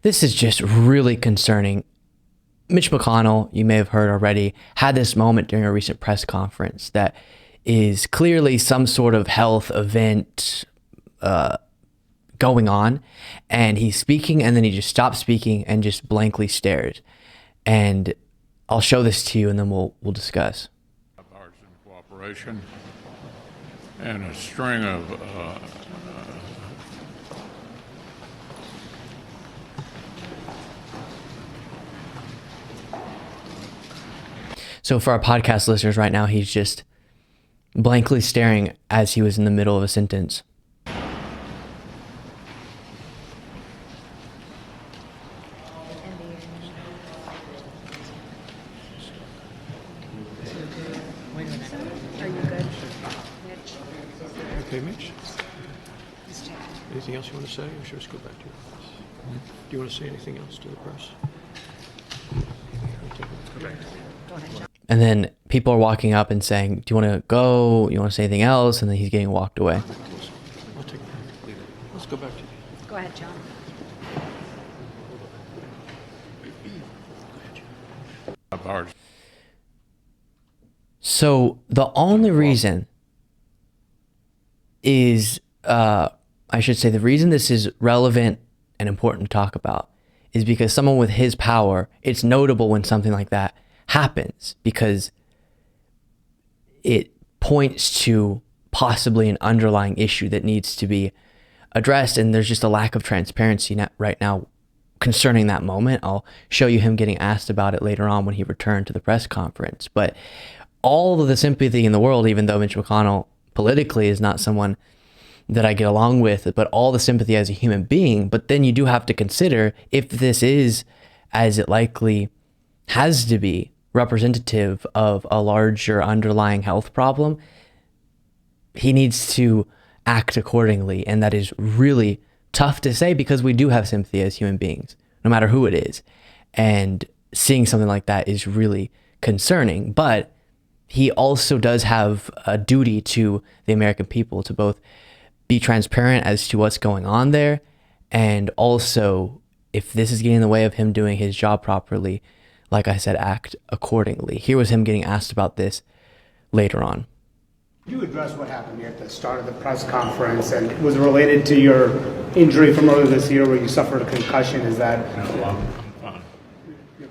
This is just really concerning. Mitch McConnell, you may have heard already, had this moment during a recent press conference that is clearly some sort of health event going on. And he's speaking and then he just stops speaking and just blankly stares. And I'll show this to you and then we'll discuss. Bipartisan cooperation and a string of So for our podcast listeners right now, he's just blankly staring as he was in the middle of a sentence. Okay, Mitch. Anything else you want to say, or should we just go back to your office? Do you want to say anything else to the press? Go back. And then people are walking up and saying, do you want to go? You want to say anything else? And then he's getting walked away. I'll take it. Let's go back to you. Go ahead, John. bipartisan. So the only reason is, I should say, the reason this is relevant and important to talk about is because someone with his power, it's notable when something like that happens because it points to possibly an underlying issue that needs to be addressed. And there's just a lack of transparency right now concerning that moment. I'll show you him getting asked about it later on when he returned to the press conference. But all of the sympathy in the world, even though Mitch McConnell politically is not someone that I get along with, but all the sympathy as a human being. But then you do have to consider if this is, as it likely has to be, representative of a larger underlying health problem, he needs to act accordingly. And that is really tough to say because we do have sympathy as human beings, no matter who it is. And seeing something like that is really concerning. But he also does have a duty to the American people to both be transparent as to what's going on there. And also, if this is getting in the way of him doing his job properly, like I said, act accordingly. Here was him getting asked about this later on. You addressed what happened here at the start of the press conference, and it was related to your injury from earlier this year where you suffered a concussion. Is that? No, I'm fine. You're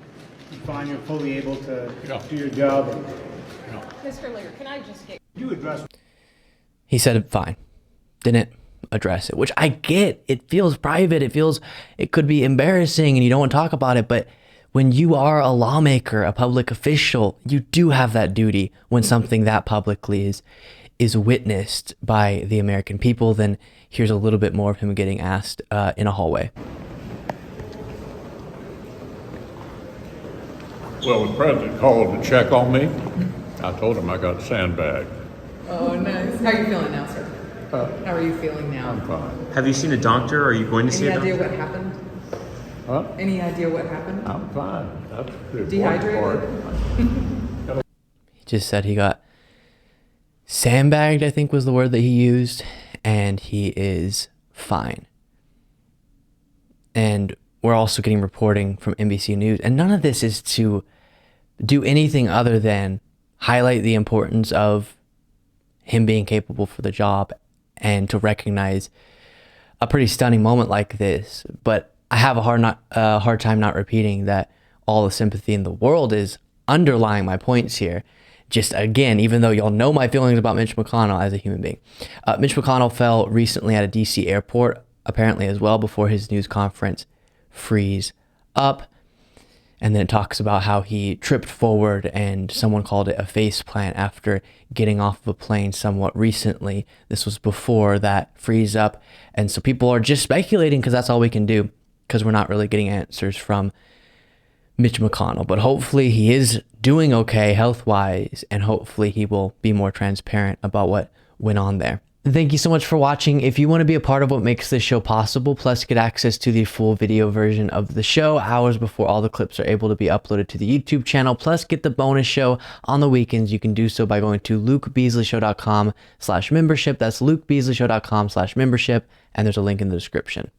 fine, you're fully able to Yeah. do your job? No. Mr. Lear, can I just get... You addressed... He said fine. Didn't address it, which I get. It feels private. It could be embarrassing and you don't want to talk about it. But when you are a lawmaker, a public official, you do have that duty when something that publicly is witnessed by the American people. Then here's a little bit more of him getting asked in a hallway. Well, the president called to check on me. I told him I got sandbagged. Oh, nice. How are you feeling now, sir? How are you feeling now? I'm fine. Have you seen a doctor? Are you going to see Any a idea doctor? what happened? Huh? Any idea what happened? I'm fine. That's the important Dehydrated? part. He just said he got sandbagged, I think was the word that he used, and he is fine. And we're also getting reporting from NBC News, and none of this is to do anything other than highlight the importance of him being capable for the job and to recognize a pretty stunning moment like this. But I have a hard time not repeating that all the sympathy in the world is underlying my points here. Just again, even though y'all know my feelings about Mitch McConnell as a human being. Mitch McConnell fell recently at a DC airport, apparently as well, before his news conference frees up. And then it talks about how he tripped forward and someone called it a face plant after getting off of a plane somewhat recently. This was before that freeze up. And so people are just speculating because that's all we can do because we're not really getting answers from Mitch McConnell. But hopefully he is doing okay health-wise and hopefully he will be more transparent about what went on there. Thank you so much for watching. If you want to be a part of what makes this show possible, plus get access to the full video version of the show hours before all the clips are able to be uploaded to the YouTube channel, plus get the bonus show on the weekends, you can do so by going to lukebeasleyshow.com/membership. That's lukebeasleyshow.com/membership, and there's a link in the description.